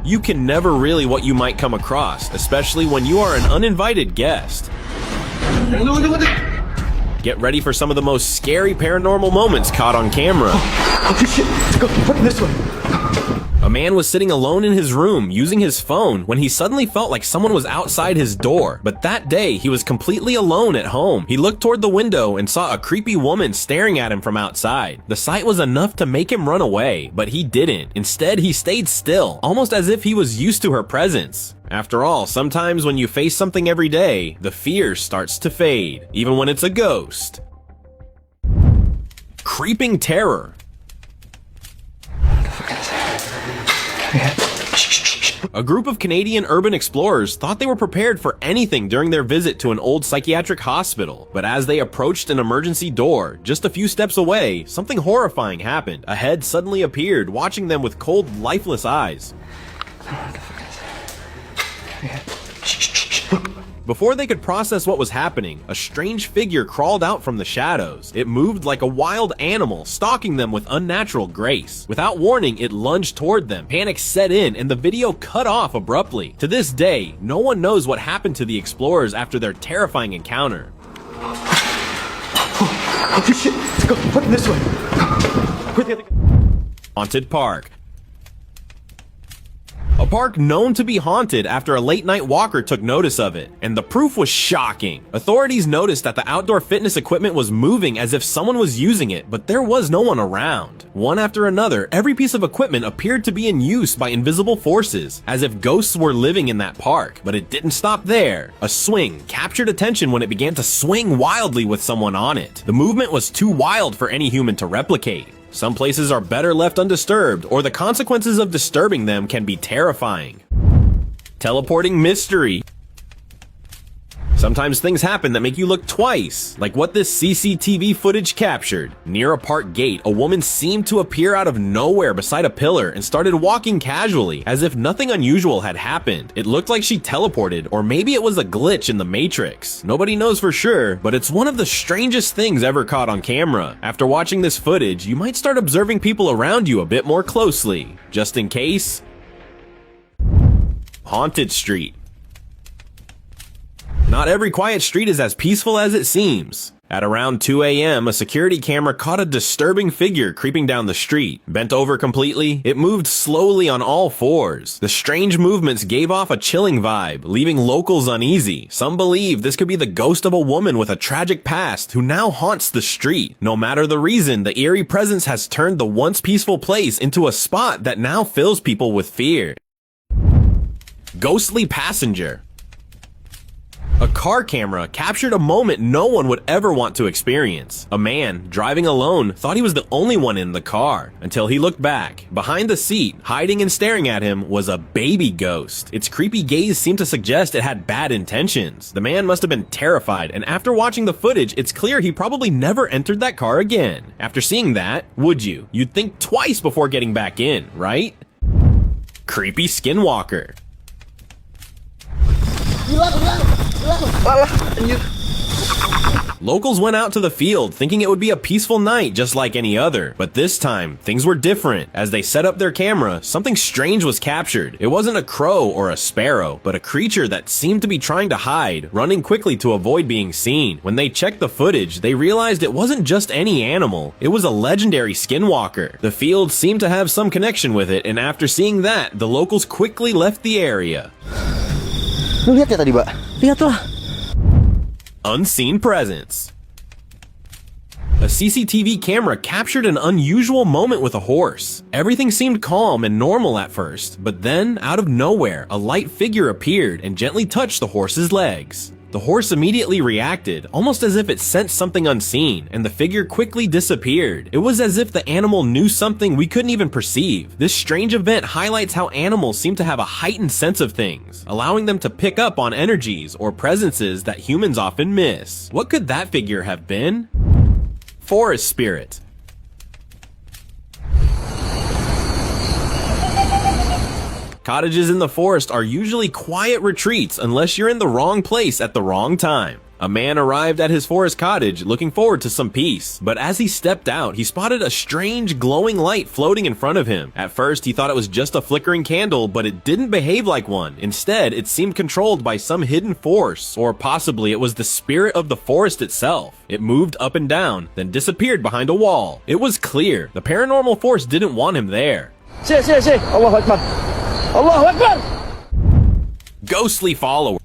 You can never really what you might come across, especially when you are an uninvited guest. Get ready for some of the most scary paranormal moments caught on camera. Oh shit, let's go, what, this way? A man was sitting alone in his room using his phone when he suddenly felt like someone was outside his door. But that day, he was completely alone at home. He looked toward the window and saw a creepy woman staring at him from outside. The sight was enough to make him run away, but he didn't. Instead, he stayed still, almost as if he was used to her presence. After all, sometimes when you face something every day, the fear starts to fade, even when it's a ghost. Creeping terror. A group of Canadian urban explorers thought they were prepared for anything during their visit to an old psychiatric hospital, but as they approached an emergency door, just a few steps away, something horrifying happened. A head suddenly appeared, watching them with cold, lifeless eyes. Before they could process what was happening, a strange figure crawled out from the shadows. It moved like a wild animal, stalking them with unnatural grace. Without warning, it lunged toward them. Panic set in, and the video cut off abruptly. To this day, no one knows what happened to the explorers after their terrifying encounter. Oh shit, let's go, what, this way? Where'd the other guy? Haunted park. A park known to be haunted after a late-night walker took notice of it, and the proof was shocking. Authorities noticed that the outdoor fitness equipment was moving as if someone was using it, but there was no one around. One after another, every piece of equipment appeared to be in use by invisible forces, as if ghosts were living in that park, but it didn't stop there. A swing captured attention when it began to swing wildly with someone on it. The movement was too wild for any human to replicate. Some places are better left undisturbed, or the consequences of disturbing them can be terrifying. Teleporting mystery. Sometimes things happen that make you look twice, like what this CCTV footage captured. Near a park gate, a woman seemed to appear out of nowhere beside a pillar and started walking casually, as if nothing unusual had happened. It looked like she teleported, or maybe it was a glitch in the Matrix. Nobody knows for sure, but it's one of the strangest things ever caught on camera. After watching this footage, you might start observing people around you a bit more closely, just in case. Haunted street. Not every quiet street is as peaceful as it seems. At around 2 a.m., a security camera caught a disturbing figure creeping down the street. Bent over completely, it moved slowly on all fours. The strange movements gave off a chilling vibe, leaving locals uneasy. Some believe this could be the ghost of a woman with a tragic past who now haunts the street. No matter the reason, the eerie presence has turned the once peaceful place into a spot that now fills people with fear. Ghostly passenger. A car camera captured a moment no one would ever want to experience. A man, driving alone, thought he was the only one in the car, until he looked back. Behind the seat, hiding and staring at him, was a baby ghost. Its creepy gaze seemed to suggest it had bad intentions. The man must have been terrified, and after watching the footage, it's clear he probably never entered that car again. After seeing that, would you? You'd think twice before getting back in, right? Creepy skinwalker. Locals went out to the field thinking it would be a peaceful night just like any other, but this time things were different. As they set up their camera, something strange was captured. It wasn't a crow or a sparrow, but a creature that seemed to be trying to hide, running quickly to avoid being seen. When they checked the footage, they realized it wasn't just any animal, it was a legendary skinwalker. The field seemed to have some connection with it, and after seeing that, the locals quickly left the area. Lu lihat ya tadi, Mbak? Lihatlah. Unseen presence. A CCTV camera captured an unusual moment with a horse. Everything seemed calm and normal at first, but then, out of nowhere, a light figure appeared and gently touched the horse's legs. The horse immediately reacted, almost as if it sensed something unseen, and the figure quickly disappeared. It was as if the animal knew something we couldn't even perceive. This strange event highlights how animals seem to have a heightened sense of things, allowing them to pick up on energies or presences that humans often miss. What could that figure have been? Forest spirit. Cottages in the forest are usually quiet retreats unless you're in the wrong place at the wrong time. A man arrived at his forest cottage looking forward to some peace, but as he stepped out, he spotted a strange glowing light floating in front of him. At first, he thought it was just a flickering candle, but it didn't behave like one. Instead, it seemed controlled by some hidden force, or possibly it was the spirit of the forest itself. It moved up and down, then disappeared behind a wall. It was clear the paranormal force didn't want him there. Allahu Akbar. Allahu Akbar. Ghostly follower.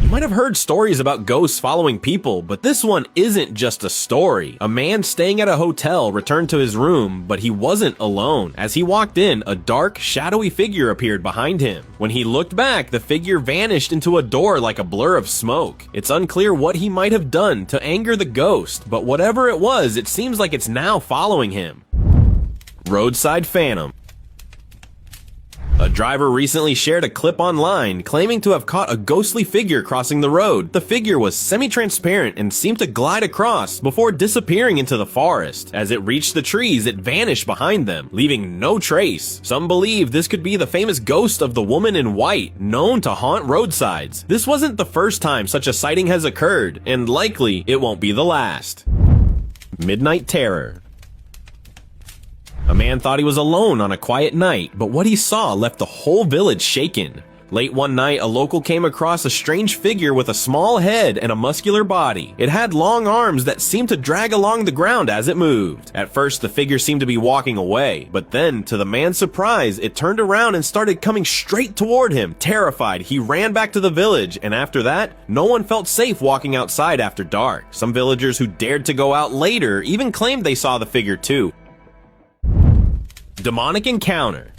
You might have heard stories about ghosts following people, but this one isn't just a story. A man staying at a hotel returned to his room, but he wasn't alone. As he walked in, a dark, shadowy figure appeared behind him. When he looked back, the figure vanished into a door like a blur of smoke. It's unclear what he might have done to anger the ghost, but whatever it was, it seems like it's now following him. Roadside phantom. A driver recently shared a clip online claiming to have caught a ghostly figure crossing the road. The figure was semi-transparent and seemed to glide across before disappearing into the forest. As it reached the trees, it vanished behind them, leaving no trace. Some believe this could be the famous ghost of the woman in white, known to haunt roadsides. This wasn't the first time such a sighting has occurred, and likely it won't be the last. Midnight terror. A man thought he was alone on a quiet night, but what he saw left the whole village shaken. Late one night, a local came across a strange figure with a small head and a muscular body. It had long arms that seemed to drag along the ground as it moved. At first, the figure seemed to be walking away, but then, to the man's surprise, it turned around and started coming straight toward him. Terrified, he ran back to the village, and after that, no one felt safe walking outside after dark. Some villagers who dared to go out later even claimed they saw the figure too. Demonic encounter.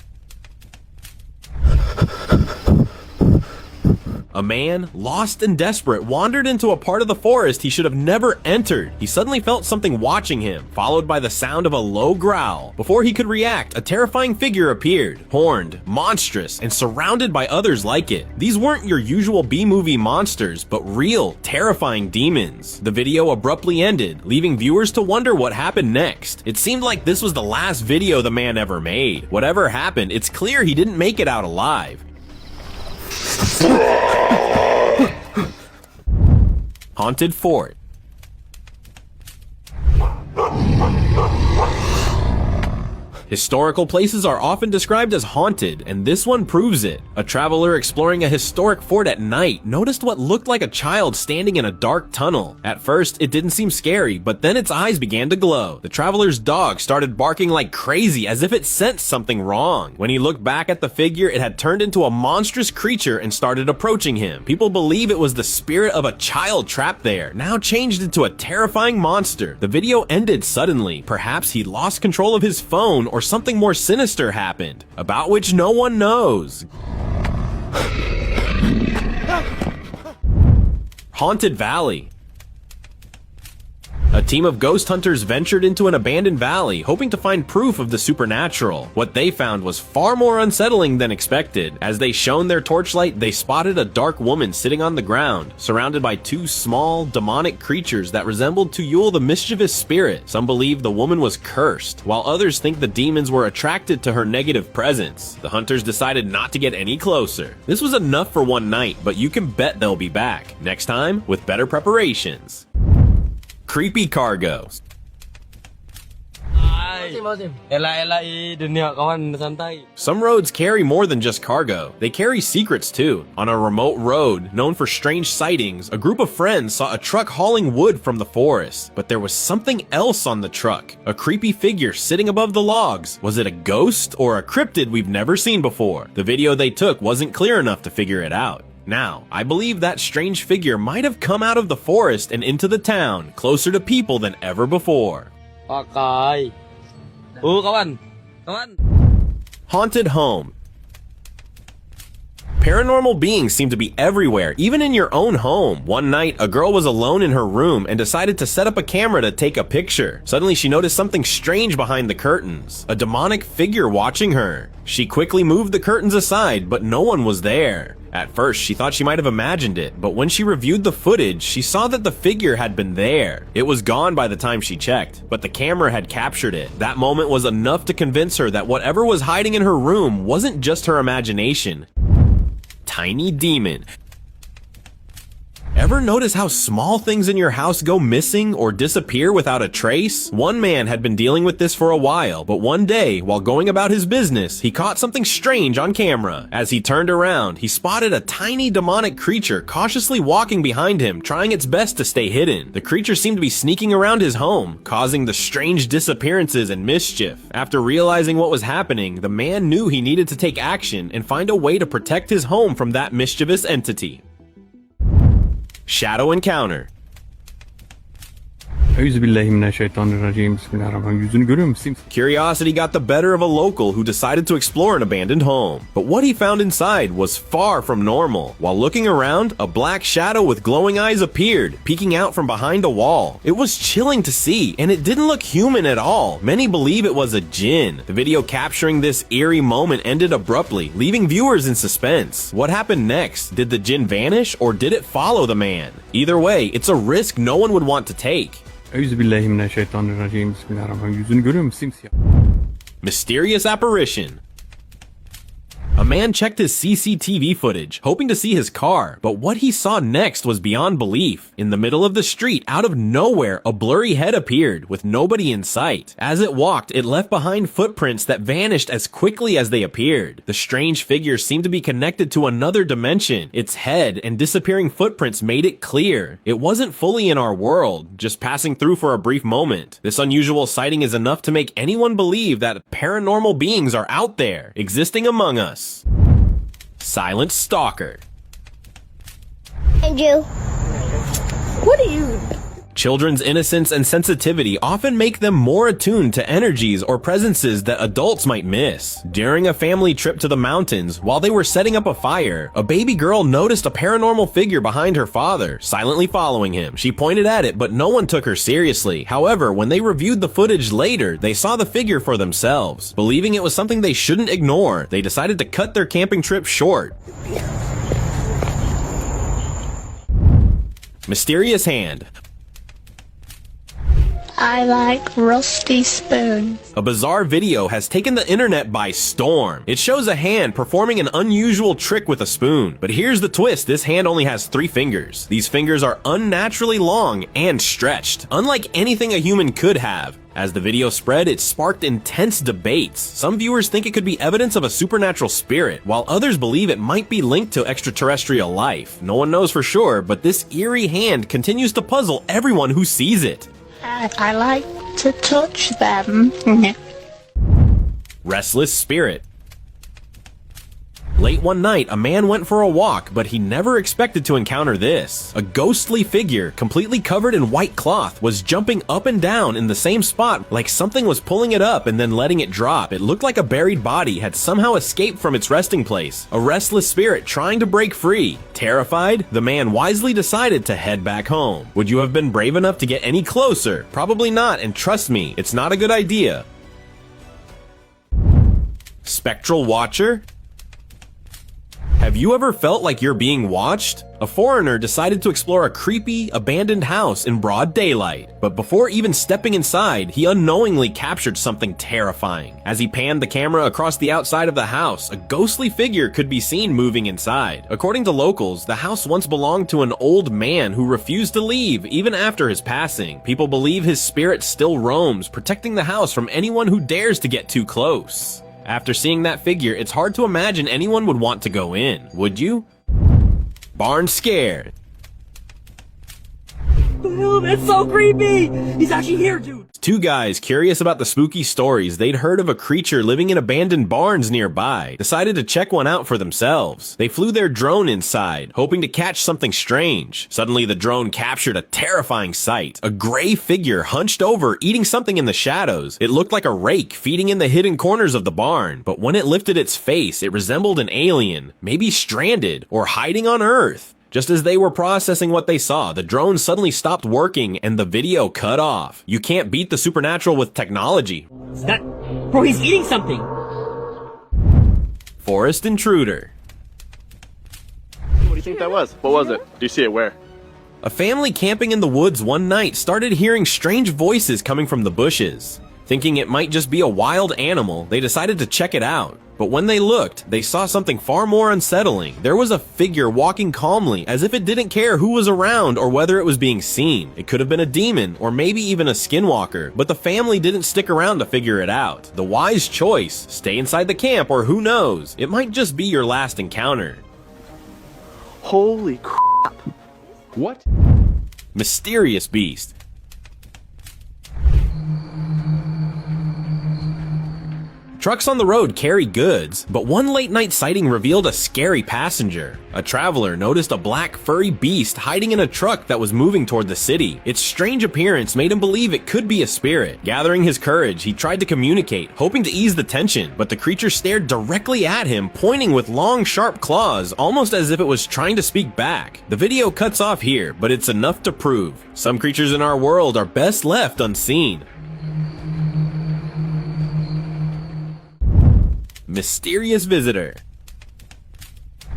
A man, lost and desperate, wandered into a part of the forest he should have never entered. He suddenly felt something watching him, followed by the sound of a low growl. Before he could react, a terrifying figure appeared, horned, monstrous, and surrounded by others like it. These weren't your usual B-movie monsters, but real, terrifying demons. The video abruptly ended, leaving viewers to wonder what happened next. It seemed like this was the last video the man ever made. Whatever happened, it's clear he didn't make it out alive. Haunted fort. Historical places are often described as haunted, and this one proves it. A traveler exploring a historic fort at night noticed what looked like a child standing in a dark tunnel. At first, it didn't seem scary, but then its eyes began to glow. The traveler's dog started barking like crazy as if it sensed something wrong. When he looked back at the figure, it had turned into a monstrous creature and started approaching him. People believe it was the spirit of a child trapped there, now changed into a terrifying monster. The video ended suddenly. Perhaps he lost control of his phone or something more sinister happened, about which no one knows. Haunted Valley. A team of ghost hunters ventured into an abandoned valley, hoping to find proof of the supernatural. What they found was far more unsettling than expected. As they shone their torchlight, they spotted a dark woman sitting on the ground, surrounded by two small, demonic creatures that resembled Tuyul the mischievous spirit. Some believe the woman was cursed, while others think the demons were attracted to her negative presence. The hunters decided not to get any closer. This was enough for one night, but you can bet they'll be back. Next time, with better preparations. Creepy cargo. Some roads carry more than just cargo. They carry secrets too. On a remote road, known for strange sightings, a group of friends saw a truck hauling wood from the forest. But there was something else on the truck. A creepy figure sitting above the logs. Was it a ghost or a cryptid we've never seen before? The video they took wasn't clear enough to figure it out. Now, I believe that strange figure might have come out of the forest and into the town, closer to people than ever before. Haunted home. Paranormal beings seem to be everywhere, even in your own home. One night, a girl was alone in her room and decided to set up a camera to take a picture. Suddenly, she noticed something strange behind the curtains, a demonic figure watching her. She quickly moved the curtains aside, but no one was there. At first, she thought she might have imagined it, but when she reviewed the footage, she saw that the figure had been there. It was gone by the time she checked, but the camera had captured it. That moment was enough to convince her that whatever was hiding in her room wasn't just her imagination. Tiny demon. Ever notice how small things in your house go missing or disappear without a trace? One man had been dealing with this for a while, but one day, while going about his business, he caught something strange on camera. As he turned around, he spotted a tiny demonic creature cautiously walking behind him, trying its best to stay hidden. The creature seemed to be sneaking around his home, causing the strange disappearances and mischief. After realizing what was happening, the man knew he needed to take action and find a way to protect his home from that mischievous entity. Shadow encounter. Euzubillahimineşşeytanirracim. Bismillahirrahmanirrahim. Yüzünü görüyor musun? Curiosity got the better of a local who decided to explore an abandoned home. But what he found inside was far from normal. While looking around, a black shadow with glowing eyes appeared, peeking out from behind a wall. It was chilling to see, and it didn't look human at all. Many believe it was a jinn. The video capturing this eerie moment ended abruptly, leaving viewers in suspense. What happened next? Did the jinn vanish, or did it follow the man? Either way, it's a risk no one would want to take. Euzubillahimineşşeytanirracim. Bismillahirrahmanirrahim. Yüzünü görüyor musun? Simsiyah. Mysterious apparition. A man checked his CCTV footage, hoping to see his car, but what he saw next was beyond belief. In the middle of the street, out of nowhere, a blurry head appeared, with nobody in sight. As it walked, it left behind footprints that vanished as quickly as they appeared. The strange figure seemed to be connected to another dimension. Its head and disappearing footprints made it clear. It wasn't fully in our world, just passing through for a brief moment. This unusual sighting is enough to make anyone believe that paranormal beings are out there, existing among us. Silent stalker. Andrew, what are you? Children's innocence and sensitivity often make them more attuned to energies or presences that adults might miss. During a family trip to the mountains, while they were setting up a fire, a baby girl noticed a paranormal figure behind her father, silently following him. She pointed at it, but no one took her seriously. However, when they reviewed the footage later, they saw the figure for themselves. Believing it was something they shouldn't ignore, they decided to cut their camping trip short. Mysterious hand. I like rusty spoons. A bizarre video has taken the internet by storm. It shows a hand performing an unusual trick with a spoon. But here's the twist, this hand only has 3 fingers. These fingers are unnaturally long and stretched, unlike anything a human could have. As the video spread, it sparked intense debates. Some viewers think it could be evidence of a supernatural spirit, while others believe it might be linked to extraterrestrial life. No one knows for sure, but this eerie hand continues to puzzle everyone who sees it. I like to touch them. Restless spirit. Late one night, a man went for a walk, but he never expected to encounter this. A ghostly figure, completely covered in white cloth, was jumping up and down in the same spot like something was pulling it up and then letting it drop. It looked like a buried body had somehow escaped from its resting place. A restless spirit trying to break free. Terrified, the man wisely decided to head back home. Would you have been brave enough to get any closer? Probably not, and trust me, it's not a good idea. Spectral watcher? Have you ever felt like you're being watched? A foreigner decided to explore a creepy, abandoned house in broad daylight. But before even stepping inside, he unknowingly captured something terrifying. As he panned the camera across the outside of the house, a ghostly figure could be seen moving inside. According to locals, the house once belonged to an old man who refused to leave even after his passing. People believe his spirit still roams, protecting the house from anyone who dares to get too close. After seeing that figure, it's hard to imagine anyone would want to go in, would you? Barn scare. It's so creepy! He's actually here, dude! 2 guys curious about the spooky stories they'd heard of a creature living in abandoned barns nearby decided to check one out for themselves. They flew their drone inside, hoping to catch something strange. Suddenly, the drone captured a terrifying sight. A gray figure hunched over, eating something in the shadows. It looked like a rake feeding in the hidden corners of the barn, but when it lifted its face, it resembled an alien, maybe stranded or hiding on Earth. Just as they were processing what they saw, the drone suddenly stopped working and the video cut off. You can't beat the supernatural with technology. Bro, he's eating something! Forest intruder. What do you think that was? What was it? Do you see it where? A family camping in the woods one night started hearing strange voices coming from the bushes. Thinking it might just be a wild animal, they decided to check it out. But when they looked, they saw something far more unsettling. There was a figure walking calmly, as if it didn't care who was around or whether it was being seen. It could have been a demon, or maybe even a skinwalker, but the family didn't stick around to figure it out. The wise choice: stay inside the camp, or who knows, it might just be your last encounter. Holy crap. What? Mysterious beast. Trucks on the road carry goods, but one late-night sighting revealed a scary passenger. A traveler noticed a black, furry beast hiding in a truck that was moving toward the city. Its strange appearance made him believe it could be a spirit. Gathering his courage, he tried to communicate, hoping to ease the tension, but the creature stared directly at him, pointing with long, sharp claws, almost as if it was trying to speak back. The video cuts off here, but it's enough to prove some creatures in our world are best left unseen. Mysterious visitor.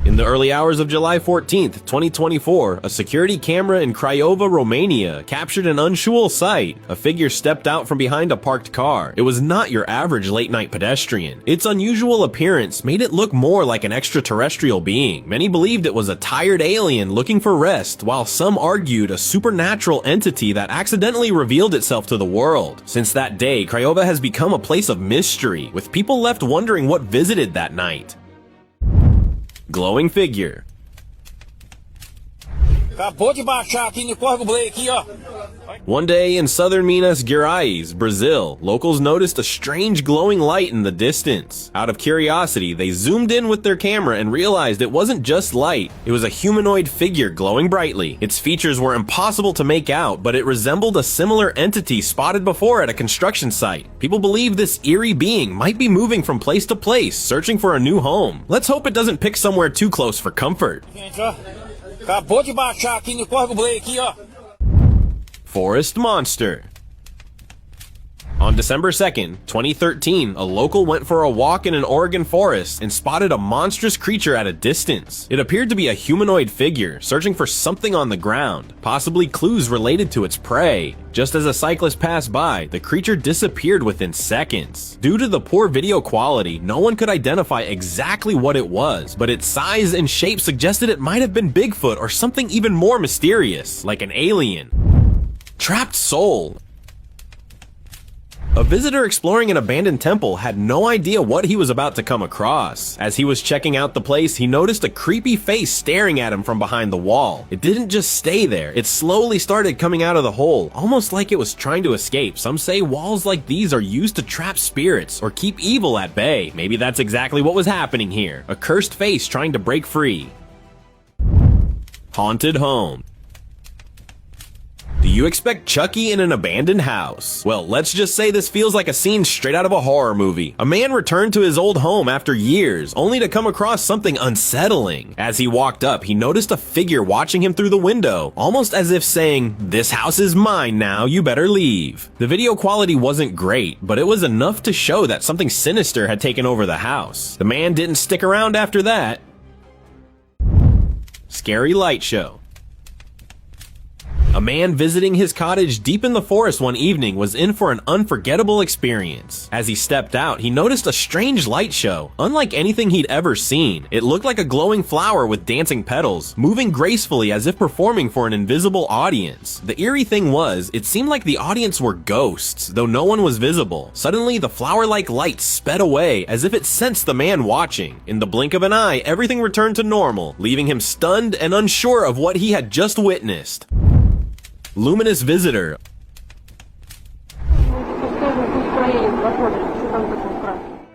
In the early hours of July 14th, 2024, a security camera in Craiova, Romania captured an unusual sight. A figure stepped out from behind a parked car. It was not your average late-night pedestrian. Its unusual appearance made it look more like an extraterrestrial being. Many believed it was a tired alien looking for rest, while some argued a supernatural entity that accidentally revealed itself to the world. Since that day, Craiova has become a place of mystery, with people left wondering what visited that night. Glowing figure. Acabou de baixar aqui no Corgo Blay aqui, ó. One day in southern Minas Gerais, Brazil, locals noticed a strange glowing light in the distance. Out of curiosity, they zoomed in with their camera and realized it wasn't just light. It was a humanoid figure glowing brightly. Its features were impossible to make out, but it resembled a similar entity spotted before at a construction site. People believe this eerie being might be moving from place to place, searching for a new home. Let's hope it doesn't pick somewhere too close for comfort. Gente, ó. Acabou de baixar aqui no Corgo Blay aqui, ó. Forest monster. On December 2nd, 2013, a local went for a walk in an Oregon forest and spotted a monstrous creature at a distance. It appeared to be a humanoid figure, searching for something on the ground, possibly clues related to its prey. Just as a cyclist passed by, the creature disappeared within seconds. Due to the poor video quality, no one could identify exactly what it was, but its size and shape suggested it might have been Bigfoot or something even more mysterious, like an alien. Trapped soul. A visitor exploring an abandoned temple had no idea what he was about to come across. As he was checking out the place, he noticed a creepy face staring at him from behind the wall. It didn't just stay there, it slowly started coming out of the hole, almost like it was trying to escape. Some say walls like these are used to trap spirits or keep evil at bay. Maybe that's exactly what was happening here. A cursed face trying to break free. Haunted home. Do you expect Chucky in an abandoned house? Well, let's just say this feels like a scene straight out of a horror movie. A man returned to his old home after years, only to come across something unsettling. As he walked up, he noticed a figure watching him through the window, almost as if saying, "This house is mine now, you better leave." The video quality wasn't great, but it was enough to show that something sinister had taken over the house. The man didn't stick around after that. Scary light show. A man visiting his cottage deep in the forest one evening was in for an unforgettable experience. As he stepped out, he noticed a strange light show, unlike anything he'd ever seen. It looked like a glowing flower with dancing petals, moving gracefully as if performing for an invisible audience. The eerie thing was, it seemed like the audience were ghosts, though no one was visible. Suddenly, the flower-like light sped away, as if it sensed the man watching. In the blink of an eye, everything returned to normal, leaving him stunned and unsure of what he had just witnessed. Luminous visitor.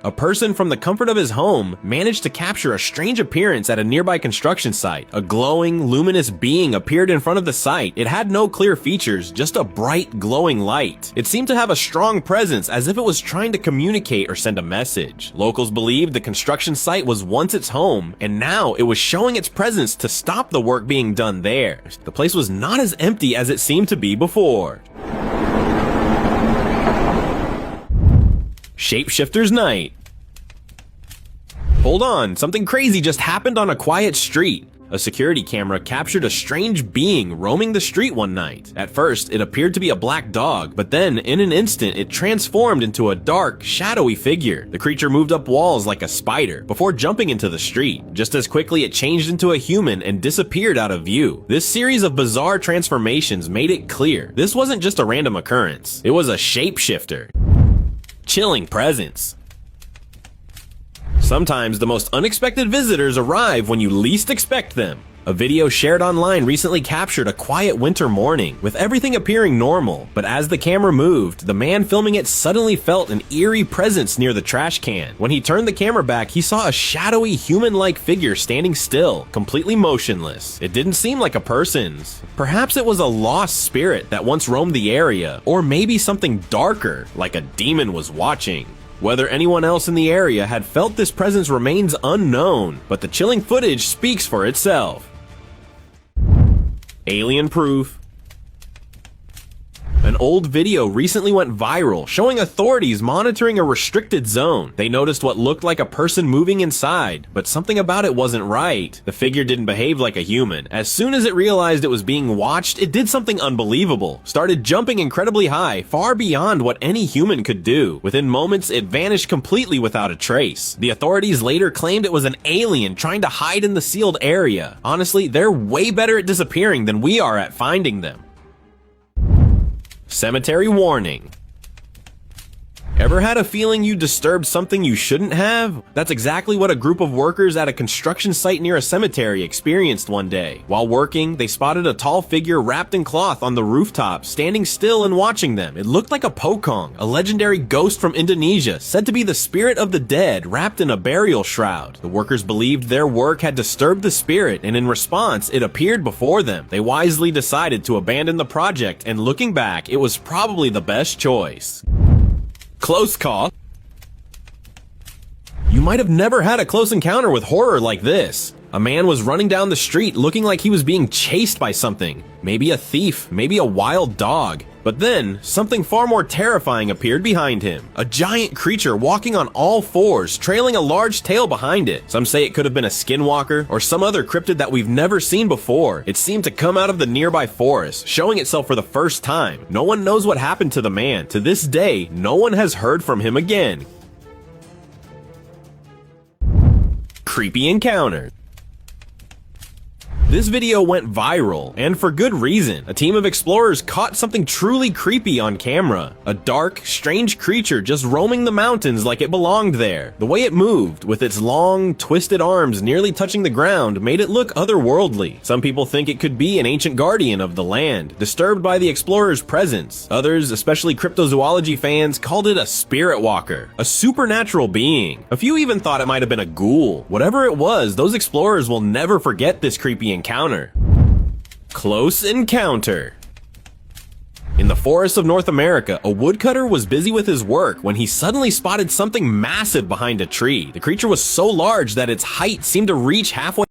A person from the comfort of his home managed to capture a strange appearance at a nearby construction site. A glowing, luminous being appeared in front of the site. It had no clear features, just a bright, glowing light. It seemed to have a strong presence, as if it was trying to communicate or send a message. Locals believed the construction site was once its home, and now it was showing its presence to stop the work being done there. The place was not as empty as it seemed to be before. Shapeshifter's night. Hold on, something crazy just happened on a quiet street. A security camera captured a strange being roaming the street one night. At first, it appeared to be a black dog, but then, in an instant, it transformed into a dark, shadowy figure. The creature moved up walls like a spider, before jumping into the street. Just as quickly, it changed into a human and disappeared out of view. This series of bizarre transformations made it clear this wasn't just a random occurrence. It was a shapeshifter. Chilling presence. Sometimes the most unexpected visitors arrive when you least expect them. A video shared online recently captured a quiet winter morning, with everything appearing normal, but as the camera moved, the man filming it suddenly felt an eerie presence near the trash can. When he turned the camera back, he saw a shadowy, human-like figure standing still, completely motionless. It didn't seem like a person's. Perhaps it was a lost spirit that once roamed the area, or maybe something darker, like a demon was watching. Whether anyone else in the area had felt this presence remains unknown, but the chilling footage speaks for itself. Alien proof. An old video recently went viral showing authorities monitoring a restricted zone. They noticed what looked like a person moving inside, but something about it wasn't right. The figure didn't behave like a human. As soon as it realized it was being watched, it did something unbelievable. Started jumping incredibly high, far beyond what any human could do. Within moments, it vanished completely without a trace. The authorities later claimed it was an alien trying to hide in the sealed area. Honestly, they're way better at disappearing than we are at finding them. Cemetery warning. Ever had a feeling you disturbed something you shouldn't have? That's exactly what a group of workers at a construction site near a cemetery experienced one day. While working, they spotted a tall figure wrapped in cloth on the rooftop, standing still and watching them. It looked like a pocong, a legendary ghost from Indonesia, said to be the spirit of the dead wrapped in a burial shroud. The workers believed their work had disturbed the spirit, and in response, it appeared before them. They wisely decided to abandon the project, and looking back, it was probably the best choice. Close call. You might have never had a close encounter with horror like this. A man was running down the street looking like he was being chased by something. Maybe a thief, maybe a wild dog. But then, something far more terrifying appeared behind him. A giant creature walking on all fours, trailing a large tail behind it. Some say it could have been a skinwalker or some other cryptid that we've never seen before. It seemed to come out of the nearby forest, showing itself for the first time. No one knows what happened to the man. To this day, no one has heard from him again. Creepy encounter. This video went viral, and for good reason. A team of explorers caught something truly creepy on camera. A dark, strange creature just roaming the mountains like it belonged there. The way it moved, with its long, twisted arms nearly touching the ground, made it look otherworldly. Some people think it could be an ancient guardian of the land, disturbed by the explorer's presence. Others, especially cryptozoology fans, called it a spirit walker, a supernatural being. A few even thought it might have been a ghoul. Whatever it was, those explorers will never forget this creepy encounter. Close encounter. In the forests of North America, a woodcutter was busy with his work when he suddenly spotted something massive behind a tree. The creature was so large that its height seemed to reach halfway